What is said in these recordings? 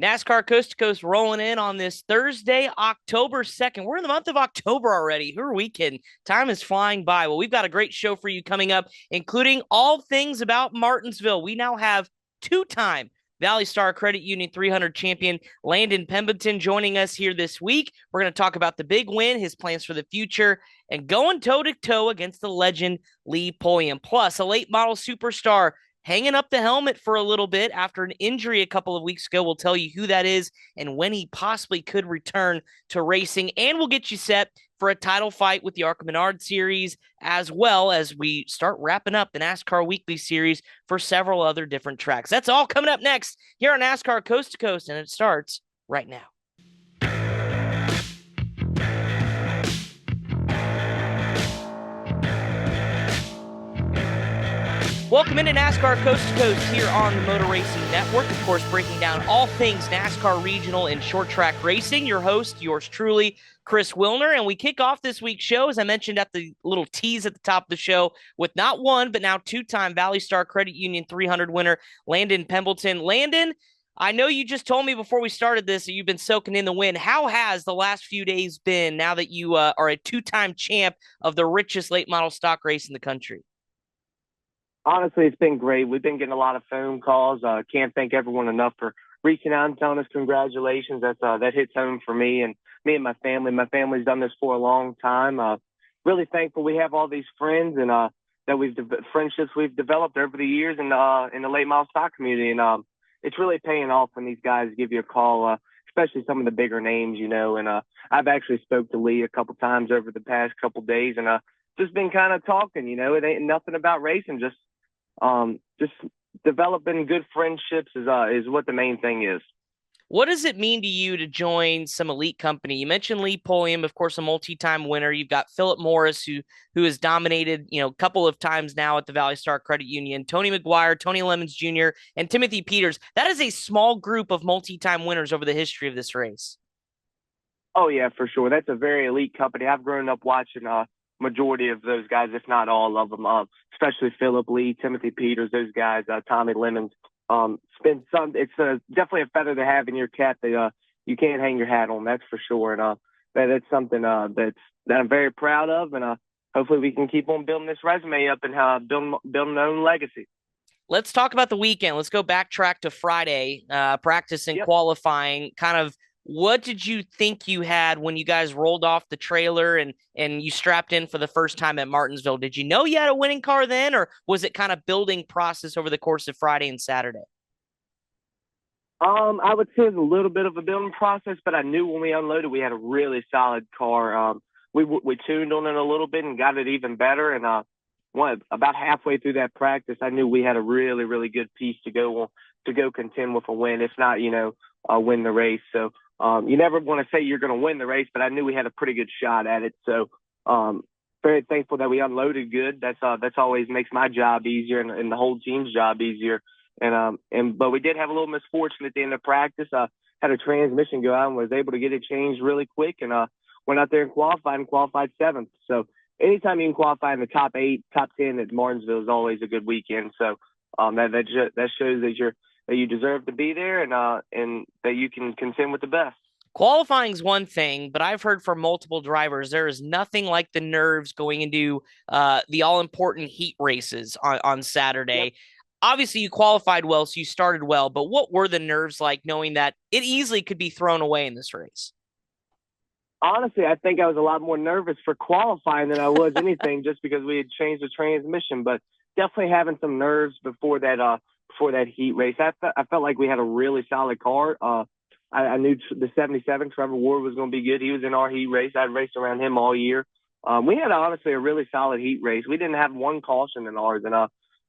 NASCAR Coast to Coast rolling in on this Thursday, October 2nd. We're in the month of October already. Who are we kidding? Time is flying by. Well, we've got a great show for you coming up, including all things about Martinsville. We now have two-time Valley Star Credit Union 300 champion Landon Pembelton joining us here this week. We're going to talk about the big win, his plans for the future, and going toe-to-toe against the legend Lee Pulliam. Plus, a late model superstar hanging up the helmet for a little bit after an injury a couple of weeks ago. We'll tell you who that is and when he possibly could return to racing. And we'll get you set for a title fight with the ARCA Menard Series, as well as we start wrapping up the NASCAR Weekly Series for several other different tracks. That's all coming up next here on NASCAR Coast to Coast, and it starts right now. Welcome into NASCAR Coast to Coast here on the Motor Racing Network. Of course, breaking down all things NASCAR Regional and short track racing. Your host, yours truly, Chris Wilner. And we kick off this week's show, as I mentioned at the little tease at the top of the show, with not one, but now two-time Valley Star Credit Union 300 winner, Landon Pembelton. Landon, I know you just told me before we started this that you've been soaking in the win. How has the last few days been now that you are a two-time champ of the richest late model stock race in the country? Honestly, it's been great. We've been getting a lot of phone calls. Can't thank everyone enough for reaching out and telling us congratulations. That hits home for me and my family. My family's done this for a long time. Really thankful we have all these friends and friendships we've developed over the years in the late model stock community. And it's really paying off when these guys give you a call, especially some of the bigger names, And I've actually spoke to Lee a couple times over the past couple days, and just been kind of talking. It ain't nothing about racing, just developing good friendships is what the main thing is. What does it mean to you to join some elite company? You mentioned Lee Pulliam, of course, a multi-time winner. You've got Philip Morris, who has dominated, a couple of times now at the Valley Star Credit Union. Tony McGuire, Tony Lemons Jr., and Timothy Peters. That is a small group of multi-time winners over the history of this race. Oh yeah, for sure. That's a very elite company. I've grown up watching majority of those guys, if not all of them, especially Philip, Lee, Timothy Peters, those guys, Tommy Lemons. It's definitely a feather to have in your cap that you can't hang your hat on, that's for sure. And that's something that I'm very proud of, and hopefully we can keep on building this resume up and building our own legacy. Let's talk about the weekend. Let's go backtrack to Friday, practice and qualifying. Kind of, what did you think you had when you guys rolled off the trailer and you strapped in for the first time at Martinsville? Did you know you had a winning car then, or was it kind of building process over the course of Friday and Saturday? I would say it's a little bit of a building process, but I knew when we unloaded, we had a really solid car. We tuned on it a little bit and got it even better. And about halfway through that practice, I knew we had a really, really good piece to go contend with a win, if not, win the race. So you never want to say you're going to win the race, but I knew we had a pretty good shot at it. So very thankful that we unloaded good. That's always makes my job easier and the whole team's job easier. But we did have a little misfortune at the end of practice. Had a transmission go out and was able to get it changed really quick, and went out there and qualified seventh. So anytime you can qualify in the top 8, top 10 at Martinsville is always a good weekend. So that shows that you deserve to be there and that you can contend with the best. Qualifying is one thing, but I've heard from multiple drivers there is nothing like the nerves going into the all-important heat races on Saturday. Yep. Obviously, you qualified well, so you started well, but what were the nerves like knowing that it easily could be thrown away in this race? Honestly, I think I was a lot more nervous for qualifying than I was anything, just because we had changed the transmission, but definitely having some nerves before that heat race. I felt like we had a really solid car. I knew the 77, Trevor Ward, was going to be good. He was in our heat race. I'd raced around him all year. We had, honestly, a really solid heat race. We didn't have one caution in ours, and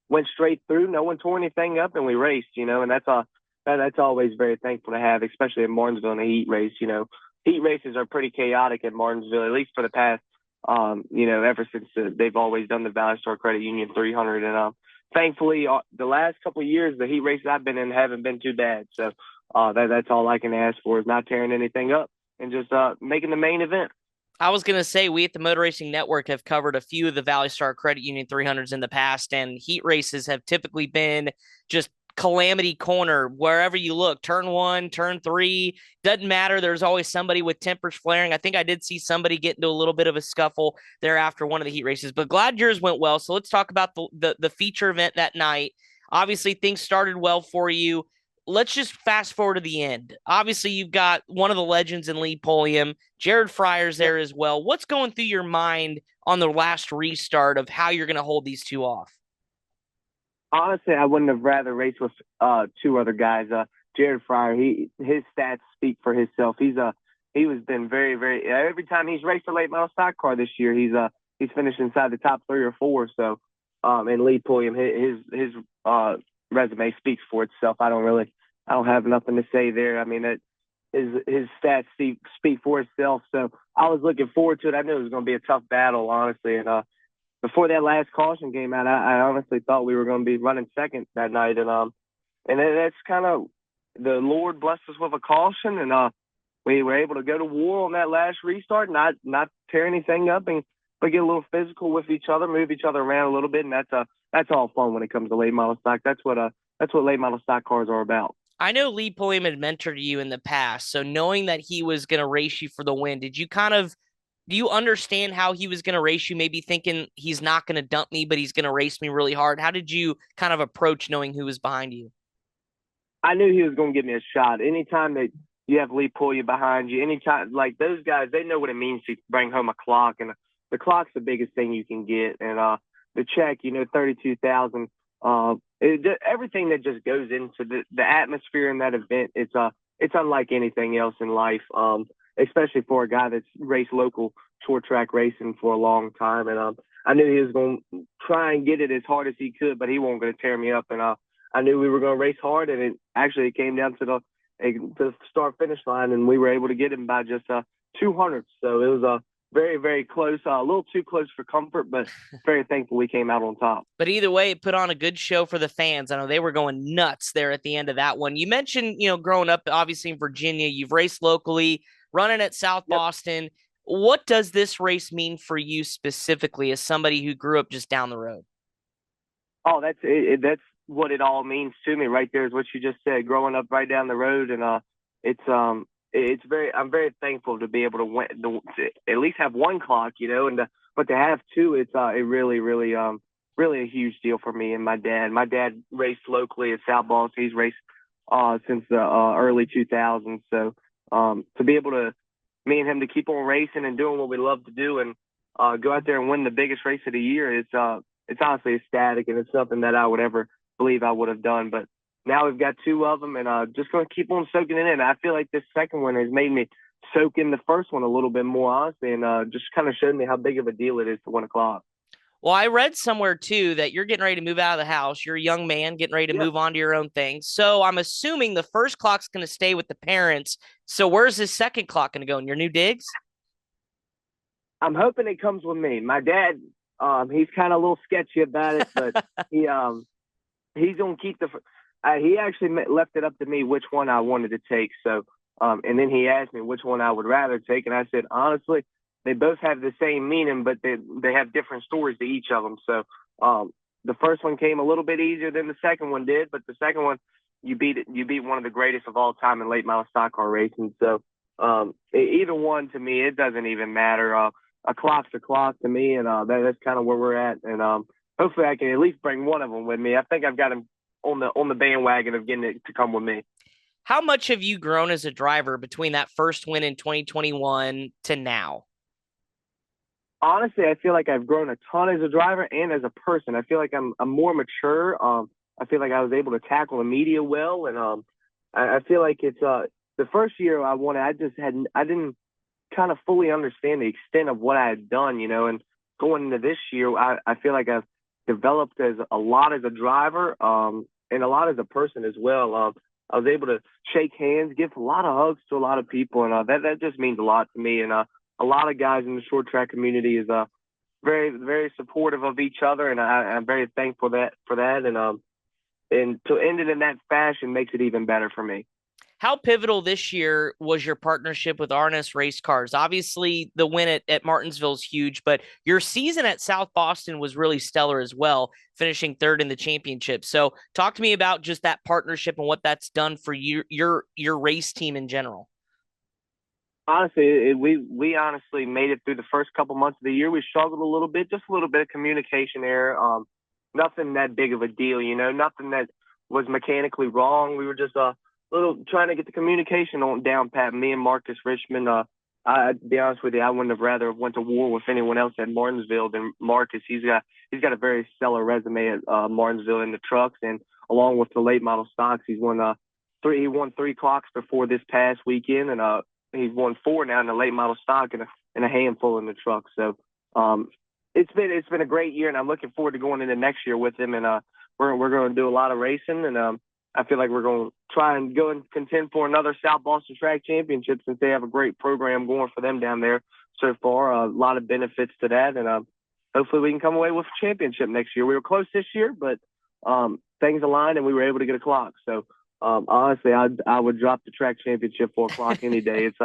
went straight through. No one tore anything up, and we raced, and that's always very thankful to have, especially at Martinsville in a heat race. Heat races are pretty chaotic at Martinsville, at least for the past, ever since they've always done the Valley Star Credit Union 300. And thankfully, the last couple of years, the heat races I've been in haven't been too bad. So that's all I can ask for, is not tearing anything up and just making the main event. I was going to say, we at the Motor Racing Network have covered a few of the Valley Star Credit Union 300s in the past, and heat races have typically been just calamity corner wherever you look. Turn one, turn three, doesn't matter. There's always somebody with tempers flaring. I think I did see somebody get into a little bit of a scuffle there after one of the heat races, but glad yours went well. So let's talk about the feature event that night. Obviously, things started well for you. Let's just fast forward to the end. Obviously, you've got one of the legends in Lee Pulliam. Jared Fryer's Yep. there as well. What's going through your mind on the last restart of how you're going to hold these two off? Honestly, I wouldn't have rather raced with two other guys. Jared Fryer, his stats speak for himself. He was been very, very every time he's raced a late model stock car this year, he's finished inside the top 3 or 4. So and Lee Pulliam, his resume speaks for itself. I don't have nothing to say there. I mean, his stats speak for itself. So I was looking forward to it. I knew it was going to be a tough battle, honestly. And before that last caution came out, I honestly thought we were going to be running second that night. And that's kind of the Lord blessed us with a caution, and we were able to go to war on that last restart, not tear anything up, but get a little physical with each other, move each other around a little bit, and that's all fun when it comes to late model stock. That's what late model stock cars are about. I know Lee Pulliam had mentored you in the past, so knowing that he was going to race you for the win, do you understand how he was going to race you? Maybe thinking he's not going to dump me, but he's going to race me really hard. How did you kind of approach knowing who was behind you? I knew he was going to give me a shot. Anytime that you have Lee pull you behind you, anytime like those guys, they know what it means to bring home a clock, and the clock's the biggest thing you can get. And the check, 32,000. Everything that just goes into the atmosphere in that event, it's unlike anything else in life. Especially for a guy that's raced local short track racing for a long time. And I knew he was going to try and get it as hard as he could, but he wasn't going to tear me up. And I knew we were going to race hard, and it came down to the start finish line, and we were able to get him by just 200. So it was very, very close, a little too close for comfort, but very thankful we came out on top. But either way, it put on a good show for the fans. I know they were going nuts there at the end of that one. You mentioned, growing up, obviously in Virginia, you've raced locally, running at South Yep. Boston. What does this race mean for you specifically as somebody who grew up just down the road? Oh, that's it. That's what it all means to me. Right there is what you just said. Growing up right down the road, and it's very. I'm very thankful to be able to at least have one clock, but to have two, it really, really, really a huge deal for me and my dad. My dad raced locally at South Boston. He's raced since the early 2000s. So to be able to me and him to keep on racing and doing what we love to do, and go out there and win the biggest race of the year, it's honestly ecstatic, and it's something that I would ever believe I would have done. But now we've got two of them, and just going to keep on soaking it in. I feel like this second one has made me soak in the first one a little bit more, honestly, and just kind of showed me how big of a deal it is to win a clock. Well, I read somewhere too that you're getting ready to move out of the house. You're a young man getting ready to Yeah. move on to your own thing. So I'm assuming the first clock's going to stay with the parents. So where's this second clock going to go? In your new digs? I'm hoping it comes with me. My dad, he's kind of a little sketchy about it, but he's gonna keep the. He actually left it up to me which one I wanted to take. So, and then he asked me which one I would rather take, and I said honestly, they both have the same meaning, but they have different stories to each of them. So, the first one came a little bit easier than the second one did, but the second one you beat one of the greatest of all time in late model stock car racing. So, either one to me, it doesn't even matter. A clock's a clock to me, and that's kind of where we're at. And hopefully, I can at least bring one of them with me. I think I've got him on the bandwagon of getting it to come with me. How much have you grown as a driver between that first win in 2021 to now? Honestly, I feel like I've grown a ton as a driver and as a person. I feel like I'm more mature. I feel like I was able to tackle the media well, and I feel like it's the first year I won it. I didn't kind of fully understand the extent of what I had done, and going into this year, I feel like I've developed as a lot as a driver, and a lot as a person as well. I was able to shake hands, give a lot of hugs to a lot of people, and that just means a lot to me. And a lot of guys in the short track community is very, very supportive of each other, and I'm very thankful for that. And to end it in that fashion makes it even better for me. How pivotal this year was your partnership with Arnis Race Cars? Obviously, the win at Martinsville is huge, but your season at South Boston was really stellar as well, finishing third in the championship. So, talk to me about just that partnership and what that's done for your race team in general. Honestly, we honestly made it through the first couple months of the year. We struggled a little bit, just a little bit of communication error. Nothing that big of a deal, nothing that was mechanically wrong. We were just little trying to get the communication on down pat. Me and Marcus Richmond. To be honest with you, I wouldn't have rather went to war with anyone else at Martinsville than Marcus. He's got a very stellar resume at Martinsville in the trucks, and along with the late model stocks, he won three clocks before this past weekend, and he's won four now in the late model stock and a handful in the truck. So it's been a great year, and I'm looking forward to going into next year with him. And we're going to do a lot of racing, and I feel like we're going to try and go and contend for another South Boston Track Championship since they have a great program going for them down there so far. A lot of benefits to that, and hopefully we can come away with a championship next year. We were close this year, but things aligned and we were able to get a clock. So honestly, I would drop the track championship for a clock any day. It's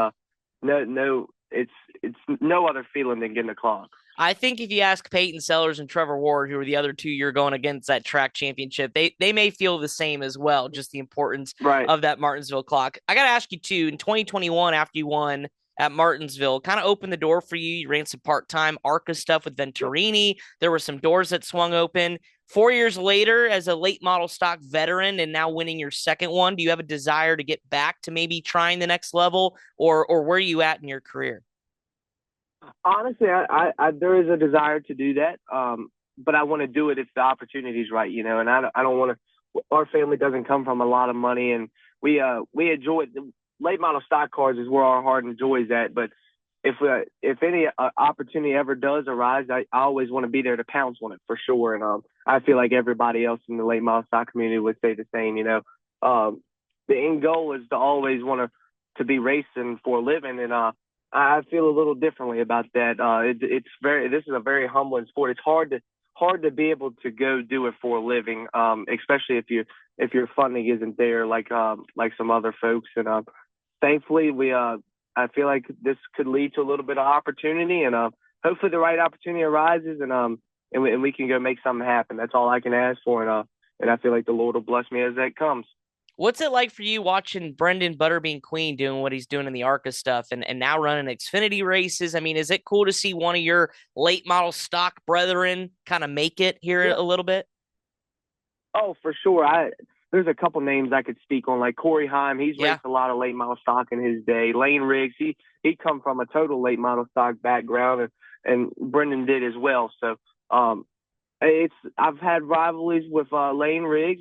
it's no other feeling than getting a clock. I think if you ask Peyton Sellers and Trevor Ward, who are the other two you're going against that track championship, they may feel the same as well, just the importance Right. of that Martinsville clock. I got to ask you, too, in 2021, after you won at Martinsville, kind of opened the door for you. You ran some part-time ARCA stuff with Venturini. There were some doors that swung open. 4 years later, as a late model stock veteran and now winning your second one, do you have a desire to get back to maybe trying the next level, or where are you at in your career? Honestly, there is a desire to do that, but I want to do it if the opportunity's right, and I don't want to. Our family doesn't come from a lot of money, and we enjoy the late model stock cars is where our heart enjoys at. But if any opportunity ever does arise, I always want to be there to pounce on it for sure. And I feel like everybody else in the late model stock community would say the same. The end goal is to always want to be racing for a living, and I feel a little differently about that. This is a very humbling sport. It's hard to be able to go do it for a living, especially if your funding isn't there like some other folks. And thankfully, I feel like this could lead to a little bit of opportunity, and hopefully the right opportunity arises, and we can go make something happen. That's all I can ask for, and I feel like the Lord will bless me as that comes. What's it like for you watching Brendan Butterbean Queen doing what he's doing in the ARCA stuff and now running Xfinity races? I mean, is it cool to see one of your late model stock brethren kind of make it here a little bit? Oh, for sure. There's a couple names I could speak on, like Corey Heim. He's raced a lot of late model stock in his day. Lane Riggs, he come from a total late model stock background, and Brendan did as well. So I've had rivalries with Lane Riggs,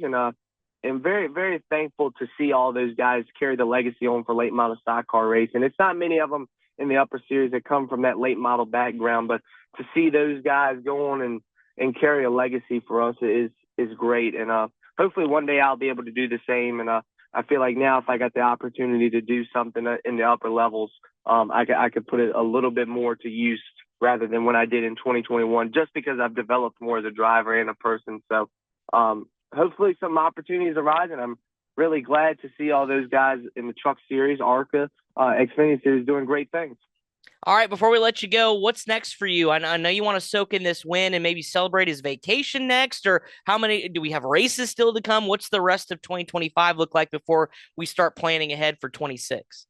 and very, very thankful to see all those guys carry the legacy on for late model stock car racing. It's not many of them in the upper series that come from that late model background, but to see those guys go on and carry a legacy for us is great. And hopefully one day I'll be able to do the same. And I feel like now if I got the opportunity to do something in the upper levels, I could put it a little bit more to use rather than when I did in 2021, just because I've developed more as a driver and a person. So hopefully some opportunities arise, and I'm really glad to see all those guys in the truck series, ARCA, Xfinity series doing great things. All right, before we let you go, what's next for you? I know you want to soak in this win and maybe celebrate his vacation next, or how many do we have races still to come? What's the rest of 2025 look like before we start planning ahead for 26?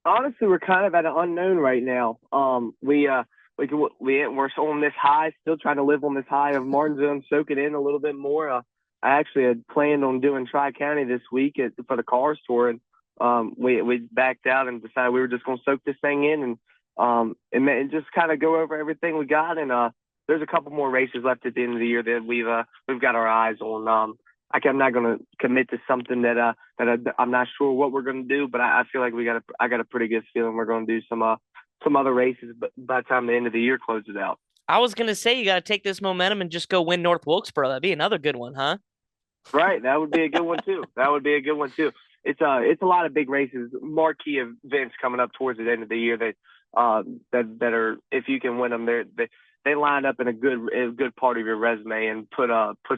Honestly, we're kind of at an unknown right now. We're on this high, still trying to live on this high of Martinsville and soak it in a little bit more. I actually had planned on doing Tri-County this week for the Cars Tour, and we backed out and decided we were just going to soak this thing in and just kind of go over everything we got. And there's a couple more races left at the end of the year that we've got our eyes on. I'm not going to commit to something that I'm not sure what we're going to do, but I feel like I got a pretty good feeling we're going to do some other races, but by the time the end of the year closes out. I was going to say you got to take this momentum and just go win North Wilkesboro. That'd be another good one, huh? Right. That would be a good one too. It's a lot of big races, marquee events coming up towards the end of the year that that are, if you can win them, they line up in a good part of your resume and put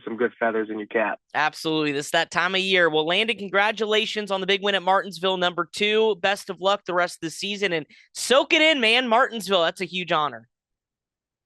some good feathers in your cap. Absolutely. This is that time of year. Well, Landon, congratulations on the big win at Martinsville, #2. Best of luck the rest of the season, and soak it in, man. Martinsville, that's a huge honor.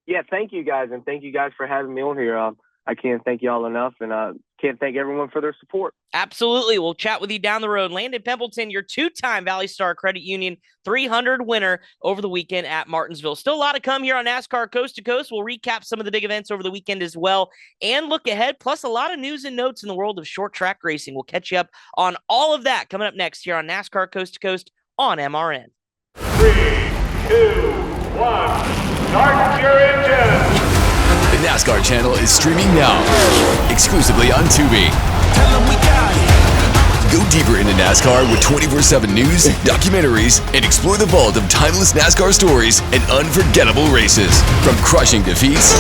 Yeah, thank you guys, and thank you guys for having me on here. I can't thank you all enough, and can't thank everyone for their support. Absolutely. We'll chat with you down the road. Landon Pembelton, your two-time Valley Star Credit Union 300 winner over the weekend at Martinsville. Still a lot to come here on NASCAR Coast to Coast. We'll recap some of the big events over the weekend as well and look ahead, plus a lot of news and notes in the world of short track racing. We'll catch you up on all of that coming up next here on NASCAR Coast to Coast on MRN. 3, 2, 1, start your engine! The NASCAR channel is streaming now, exclusively on Tubi. Go deeper into NASCAR with 24/7 news, documentaries, and explore the vault of timeless NASCAR stories and unforgettable races. From crushing defeats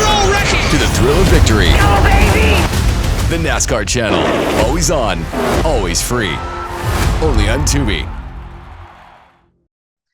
to the thrill of victory. Go, baby! The NASCAR channel, always on, always free. Only on Tubi.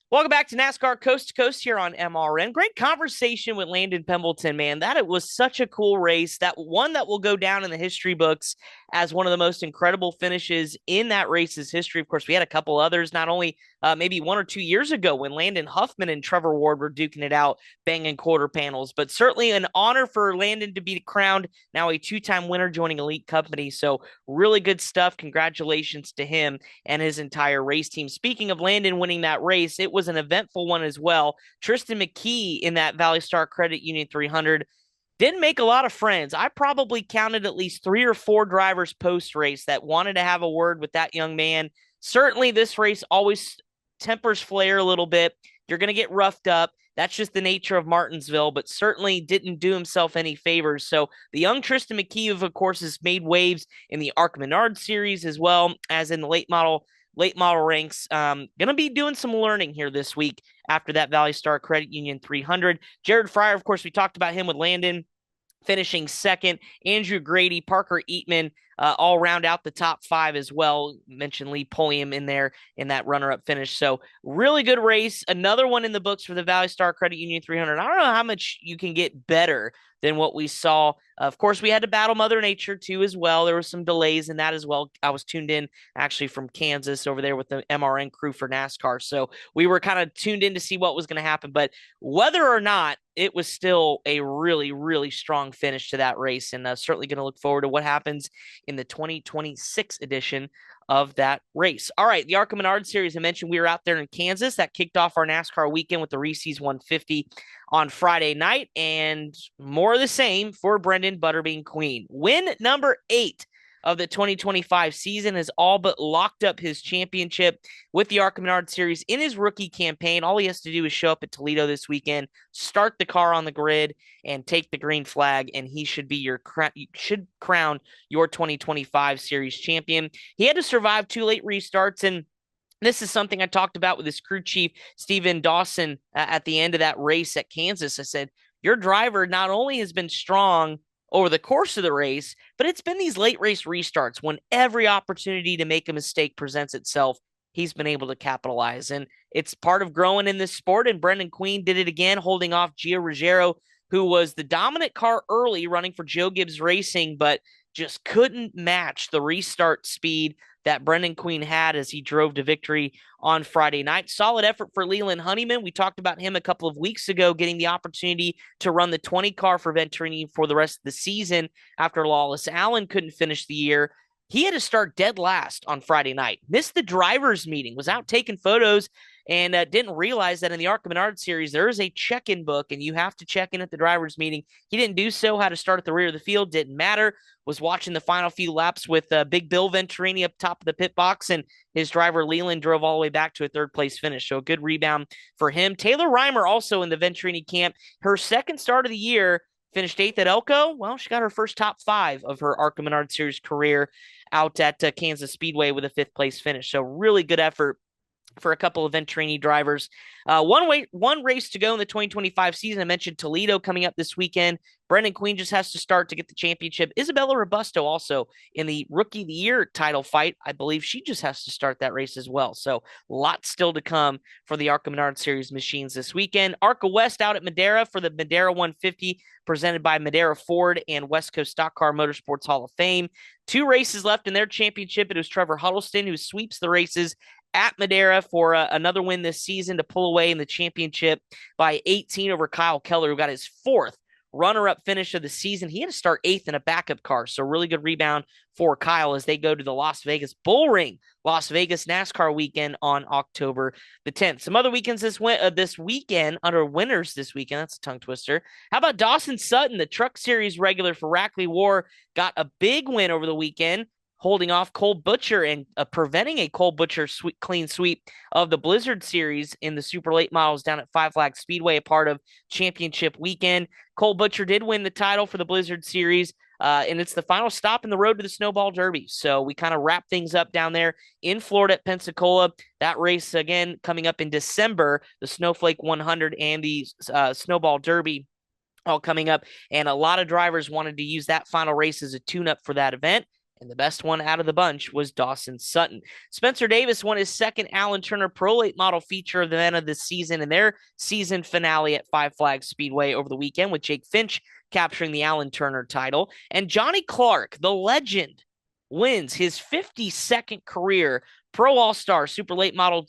Welcome back to NASCAR Coast to Coast here on MRN. Great conversation with Landon Pembelton, man. It was such a cool race. That one that will go down in the history books as one of the most incredible finishes in that race's history. Of course, we had a couple others, not only maybe 1 or 2 years ago when Landon Huffman and Trevor Ward were duking it out, banging quarter panels, but certainly an honor for Landon to be crowned now a 2-time winner joining Elite Company. So really good stuff. Congratulations to him and his entire race team. Speaking of Landon winning that race, it was an eventful one as well. Tristan McKee in that Valley Star Credit Union 300 didn't make a lot of friends. I probably counted at least 3 or 4 drivers post-race that wanted to have a word with that young man. Certainly this race always tempers flair a little bit. You're going to get roughed up. That's just the nature of Martinsville, but certainly didn't do himself any favors. So the young Tristan McKee, of course, has made waves in the ARCA Menard series as well as in the late model ranks. Going to be doing some learning here this week after that Valley Star Credit Union 300. Jared Fryer, of course, we talked about him with Landon finishing second. Andrew Grady, Parker Eatman, all round out the top 5 as well. Mentioned Lee Pulliam in there in that runner-up finish. So really good race. Another one in the books for the Valley Star Credit Union 300. I don't know how much you can get better than what we saw. Of course, we had to battle Mother Nature too as well. There were some delays in that as well. I was tuned in actually from Kansas over there with the MRN crew for NASCAR. So we were kind of tuned in to see what was going to happen. But whether or not, it was still a really, really strong finish to that race. And certainly going to look forward to what happens in the 2026 edition of that race. All right, the ARCA Menard series, I mentioned we were out there in Kansas. That kicked off our NASCAR weekend with the Reese's 150 on Friday night, and more of the same for Brendan Butterbean Queen. Win number 8 of the 2025 season has all but locked up his championship with the ARCA Menard series in his rookie campaign. All he has to do is show up at Toledo this weekend, start the car on the grid, and take the green flag, and he should be should crown your 2025 series champion. He had to survive 2 late restarts, and this is something I talked about with his crew chief, Steven Dawson, at the end of that race at Kansas. I said, your driver not only has been strong over the course of the race, but it's been these late race restarts when every opportunity to make a mistake presents itself, he's been able to capitalize. And it's part of growing in this sport. And Brendan Queen did it again, holding off Gio Ruggiero, who was the dominant car early running for Joe Gibbs Racing, but just couldn't match the restart speed that Brendan Queen had as he drove to victory on Friday night. Solid effort for Leland Honeyman. We talked about him a couple of weeks ago, getting the opportunity to run the 20 car for Venturini for the rest of the season after Lawless Allen couldn't finish the year. He had to start dead last on Friday night. Missed the driver's meeting, was out taking photos, and didn't realize that in the ARCA Menard series, there is a check-in book, and you have to check in at the driver's meeting. He didn't do so, had to start at the rear of the field, didn't matter. Was watching the final few laps with Big Bill Venturini up top of the pit box, and his driver Leland drove all the way back to a third-place finish. So a good rebound for him. Taylor Reimer also in the Venturini camp. Her second start of the year, finished 8th at Elko. Well, she got her first top 5 of her ARCA Menard series career out at Kansas Speedway with a 5th place finish. So really good effort for a couple event trainee drivers. One race to go in the 2025 season. I mentioned Toledo coming up this weekend. Brendan Queen just has to start to get the championship. Isabella Robusto also in the Rookie of the Year title fight. I believe she just has to start that race as well. So lots still to come for the ARCA Menard Series machines this weekend. ARCA West out at Madera for the Madera 150 presented by Madera Ford and West Coast Stock Car Motorsports Hall of Fame. 2 races left in their championship. It was Trevor Huddleston who sweeps the races at Madera for another win this season to pull away in the championship by 18 over Kyle Keller, who got his 4th runner-up finish of the season. He had to start 8th in a backup car, so really good rebound for Kyle as they go to the Las Vegas Bullring, Las Vegas NASCAR weekend on October the 10th. Some other weekends this weekend, under winners this weekend, that's a tongue twister. How about Dawson Sutton, the Truck Series regular for Rackley War, got a big win over the weekend, holding off Cole Butcher and preventing a Cole Butcher clean sweep of the Blizzard Series in the super late models down at Five Flags Speedway, a part of championship weekend. Cole Butcher did win the title for the Blizzard Series, and it's the final stop in the road to the Snowball Derby. So we kind of wrap things up down there in Florida at Pensacola. That race, again, coming up in December, the Snowflake 100 and the Snowball Derby all coming up. And a lot of drivers wanted to use that final race as a tune-up for that event. And the best one out of the bunch was Dawson Sutton. Spencer Davis won his second Alan Turner Pro Late Model feature event of the season in their season finale at Five Flags Speedway over the weekend, with Jake Finch capturing the Alan Turner title. And Johnny Clark, the legend, wins his 52nd career Pro All-Star Super Late Model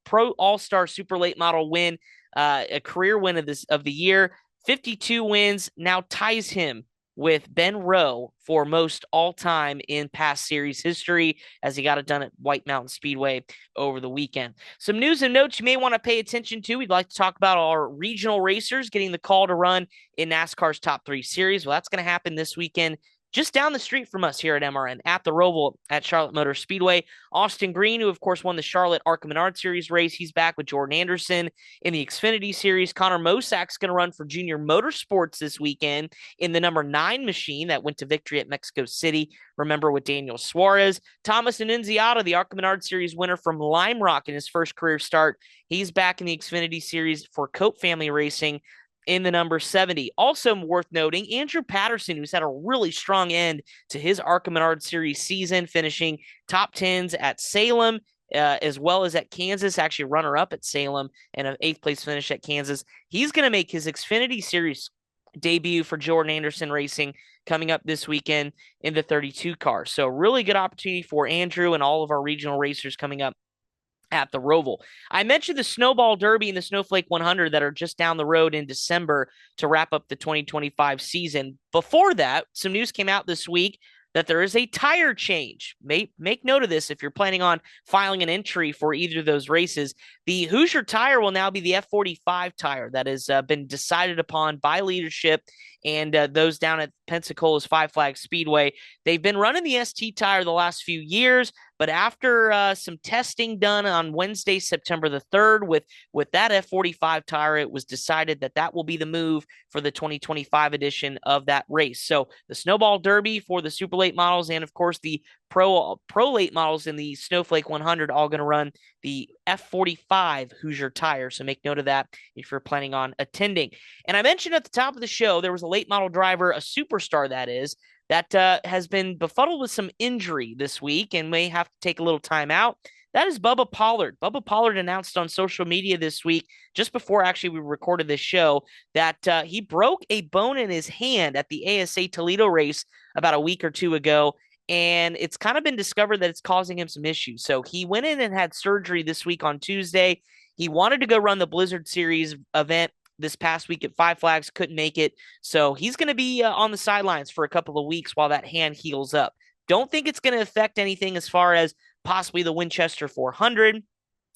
Pro All-Star Super Late Model win, a career win of the year. 52 wins, now ties him with Ben Rowe for most all-time in past series history, as he got it done at White Mountain Speedway over the weekend. Some news and notes you may want to pay attention to. We'd like to talk about our regional racers getting the call to run in NASCAR's Top 3 Series. Well, that's going to happen this weekend just down the street from us here at MRN, at the Roval at Charlotte Motor Speedway. Austin Green, who of course won the Charlotte ARCA Menard Series race, he's back with Jordan Anderson in the Xfinity Series. Connor Mosak's going to run for Junior Motorsports this weekend in the number 9 machine that went to victory at Mexico City, remember, with Daniel Suarez. Thomas Annunziata, the ARCA Menard Series winner from Lime Rock in his first career start, he's back in the Xfinity Series for Cope Family Racing in the number 70. Also worth noting, Andrew Patterson, who's had a really strong end to his ARCA Menard Series season, finishing top 10s at Salem, as well as at Kansas, actually runner-up at Salem, and an 8th place finish at Kansas. He's going to make his Xfinity Series debut for Jordan Anderson Racing coming up this weekend in the 32 car. So really good opportunity for Andrew and all of our regional racers coming up at the Roval. I mentioned the Snowball Derby and the Snowflake 100 that are just down the road in December to wrap up the 2025 season. Before that, some news came out this week that there is a tire change. Make note of this if you're planning on filing an entry for either of those races. The Hoosier tire will now be the F45 tire that has been decided upon by leadership and those down at Pensacola's Five Flags Speedway. They've been running the ST tire the last few years, but after some testing done on Wednesday, September the 3rd, with that F45 tire, it was decided that that will be the move for the 2025 edition of that race. So the Snowball Derby for the super late models, and of course the pro late models in the Snowflake 100, all going to run the F45 Hoosier tire. So make note of that if you're planning on attending. And I mentioned at the top of the show, there was a late model driver, a superstar that is, that has been befuddled with some injury this week and may have to take a little time out. That is Bubba Pollard. Bubba Pollard announced on social media this week, just before actually we recorded this show, that he broke a bone in his hand at the ASA Toledo race about a week or two ago. And it's kind of been discovered that it's causing him some issues. So he went in and had surgery this week on Tuesday. He wanted to go run the Blizzard Series event this past week at Five Flags, couldn't make it. So he's going to be on the sidelines for a couple of weeks while that hand heals up. Don't think it's going to affect anything as far as possibly the Winchester 400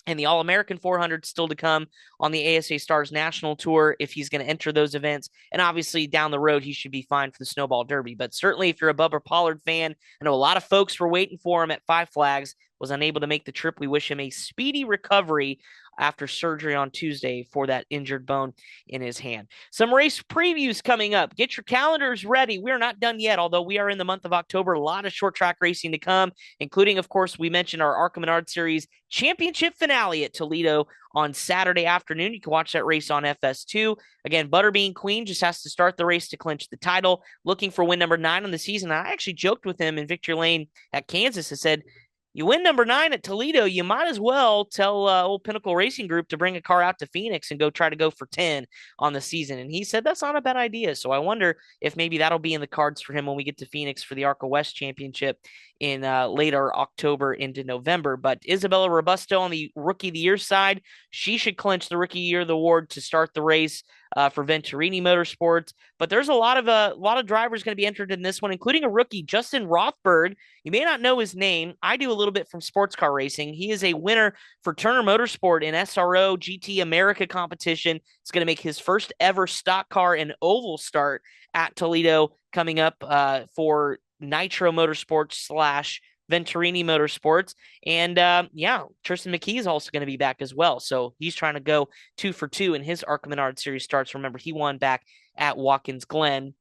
and the All-American 400 still to come on the ASA Stars National Tour if he's going to enter those events. And obviously down the road, he should be fine for the Snowball Derby. But certainly if you're a Bubba Pollard fan, I know a lot of folks were waiting for him at Five Flags. was unable to make the trip. We wish him a speedy recovery after surgery on Tuesday for that injured bone in his hand. Some race previews coming up. Get your calendars ready. We're not done yet, although we are in the month of October. A lot of short track racing to come, including, of course, we mentioned our ARCA Menard Series championship finale at Toledo on Saturday afternoon. You can watch that race on FS2. Again, Butterbean Queen just has to start the race to clinch the title, looking for win number 9 on the season. I actually joked with him in Victory Lane at Kansas. I said, you win number 9 at Toledo, you might as well tell old Pinnacle Racing Group to bring a car out to Phoenix and try to go for 10 on the season. And he said that's not a bad idea. So I wonder if maybe that'll be in the cards for him when we get to Phoenix for the ARCA West Championship in later October into November. But Isabella Robusto on the Rookie of the Year side, she should clinch the Rookie of the Year award to start the race for Venturini Motorsports. But there's a lot of drivers going to be entered in this one, including a rookie, Justin Rothberg. You may not know his name. I do a little bit from sports car racing. He is a winner for Turner Motorsport in SRO GT America competition. It's going to make his first ever stock car and oval start at Toledo coming up for Nitro Motorsports / Venturini Motorsports. And Tristan McKee is also going to be back as well. So he's trying to go 2 for 2 in his ARCA Menard Series starts. Remember, he won back at Watkins Glen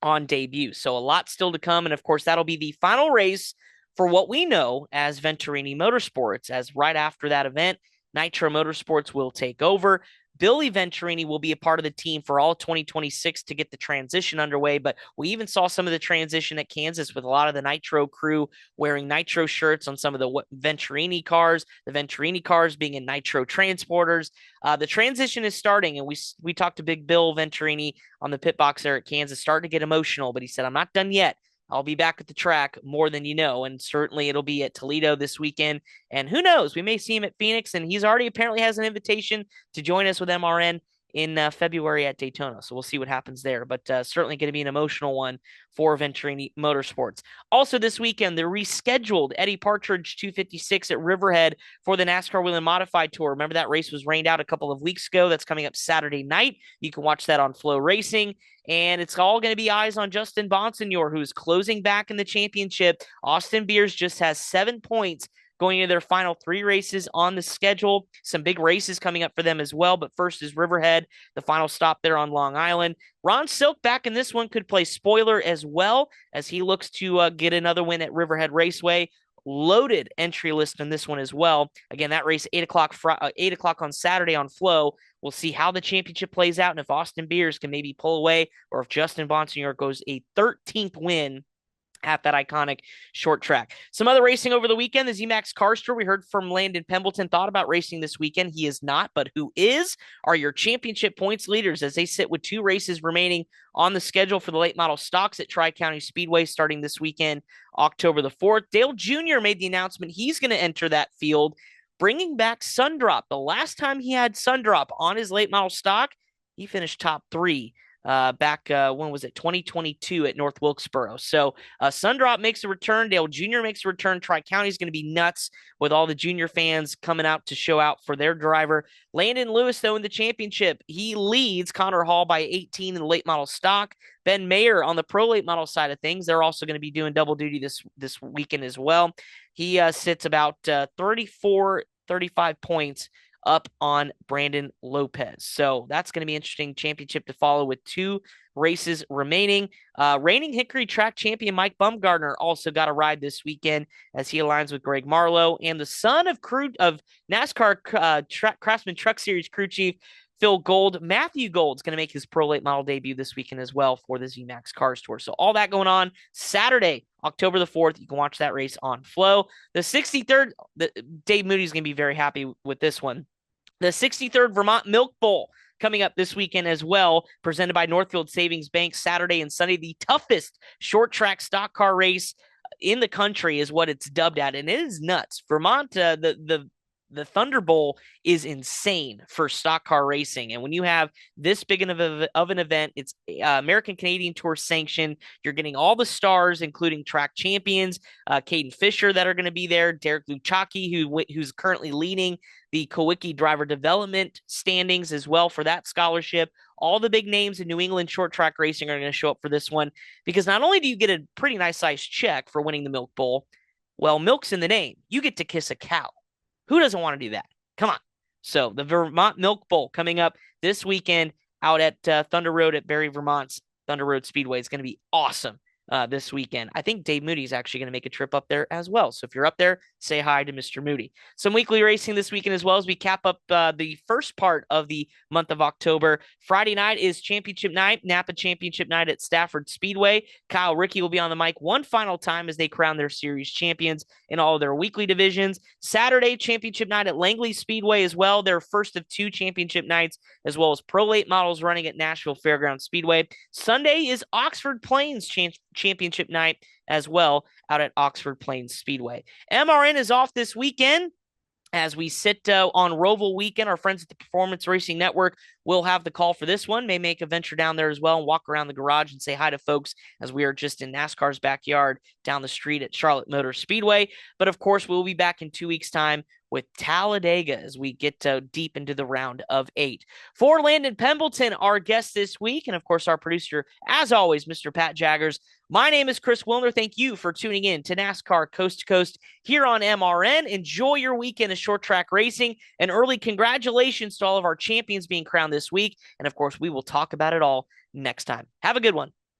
on debut. So a lot still to come. And of course, that'll be the final race for what we know as Venturini Motorsports, as right after that event, Nitro Motorsports will take over. Billy Venturini will be a part of the team for all 2026 to get the transition underway, but we even saw some of the transition at Kansas with a lot of the Nitro crew wearing Nitro shirts on some of the Venturini cars, the Venturini cars being in Nitro transporters. The transition is starting, and we talked to Big Bill Venturini on the pit box there at Kansas, starting to get emotional, but he said, I'm not done yet. I'll be back at the track more than you know, and certainly it'll be at Toledo this weekend. And who knows, we may see him at Phoenix, and he's already apparently has an invitation to join us with MRN in February at Daytona. So we'll see what happens there, but certainly going to be an emotional one for Venturini Motorsports. Also this weekend, the rescheduled Eddie Partridge 256 at Riverhead for the NASCAR Wheel and Modified Tour. Remember that race was rained out a couple of weeks ago. That's coming up Saturday night. You can watch that on Flow Racing. And it's all going to be eyes on Justin Bonsignor, who's closing back in the championship. Austin Beers just has 7 points going into their final 3 races on the schedule. Some big races coming up for them as well. But first is Riverhead, the final stop there on Long Island. Ron Silk back in this one could play spoiler as well as he looks to get another win at Riverhead Raceway. Loaded entry list in this one as well. Again, that race 8 o'clock on Saturday on Flow. We'll see how the championship plays out and if Austin Beers can maybe pull away or if Justin Bonsignor goes a 13th win at that iconic short track. Some other racing over the weekend, the ZMAX Cars Tour. We heard from Landon Pembelton thought about racing this weekend. He is not, but who is? Are your championship points leaders as they sit with 2 races remaining on the schedule for the late model stocks at Tri-County Speedway starting this weekend, October the 4th. Dale Jr. made the announcement he's going to enter that field, bringing back Sundrop. The last time he had Sundrop on his late model stock, he finished top 3 back, when was it, 2022 at North Wilkesboro. So Sundrop makes a return. Dale Jr. makes a return. Tri-County is going to be nuts with all the junior fans coming out to show out for their driver. Landon Lewis, though, in the championship, he leads Connor Hall by 18 in the late model stock. Ben Mayer on the pro late model side of things. They're also going to be doing double duty this weekend as well. He sits about 35 points up on Brandon Lopez. So that's going to be an interesting championship to follow with 2 races remaining. Reigning Hickory track champion Mike Bumgardner also got a ride this weekend as he aligns with Greg Marlowe, and the son of NASCAR Craftsman Truck Series crew chief Phil Gold. Matthew Gold's going to make his pro late model debut this weekend as well for the ZMAX Cars Tour. So all that going on Saturday, October the 4th. You can watch that race on Flow. The 63rd, Dave Moody's going to be very happy with this one. The 63rd Vermont Milk Bowl coming up this weekend as well, presented by Northfield Savings Bank, Saturday and Sunday. The toughest short track stock car race in the country is what it's dubbed at, and it is nuts. Vermont, the Thunder Bowl is insane for stock car racing. And when you have this big of an event, it's American Canadian Tour sanctioned. You're getting all the stars, including track champions, Caden Fisher that are going to be there, Derek Luchaki, who's currently leading the Kowicki driver development standings as well for that scholarship. All the big names in New England short track racing are going to show up for this one, because not only do you get a pretty nice sized check for winning the Milk Bowl, Well, milk's in the name. You get to kiss a cow. Who doesn't want to do that? Come on. So the Vermont Milk Bowl coming up this weekend out at Thunder Road at Barrie, Vermont's Thunder Road Speedway. It's going to be awesome this weekend. I think Dave Moody is actually going to make a trip up there as well. So if you're up there, say hi to Mr. Moody. Some weekly racing this weekend as well as we cap up the first part of the month of October. Friday night is championship night, Napa championship night at Stafford Speedway. Kyle Rickey will be on the mic one final time as they crown their series champions in all of their weekly divisions. Saturday, championship night at Langley Speedway as well, their first of two championship nights, as well as pro late models running at Nashville Fairgrounds Speedway. Sunday is Oxford Plains championship night as well out at Oxford Plains Speedway. MRN is off this weekend. As we sit on Roval weekend, our friends at the Performance Racing Network will have the call for this one. May make a venture down there as well and walk around the garage and say hi to folks as we are just in NASCAR's backyard down the street at Charlotte Motor Speedway. But of course, we'll be back in 2 weeks' time with Talladega as we get deep into the round of 8. For Landon Pembelton, our guest this week, and of course our producer, as always, Mr. Pat Jaggers, my name is Chris Wilner. Thank you for tuning in to NASCAR Coast to Coast here on MRN. Enjoy your weekend of short track racing, and early congratulations to all of our champions being crowned this week. And of course, we will talk about it all next time. Have a good one.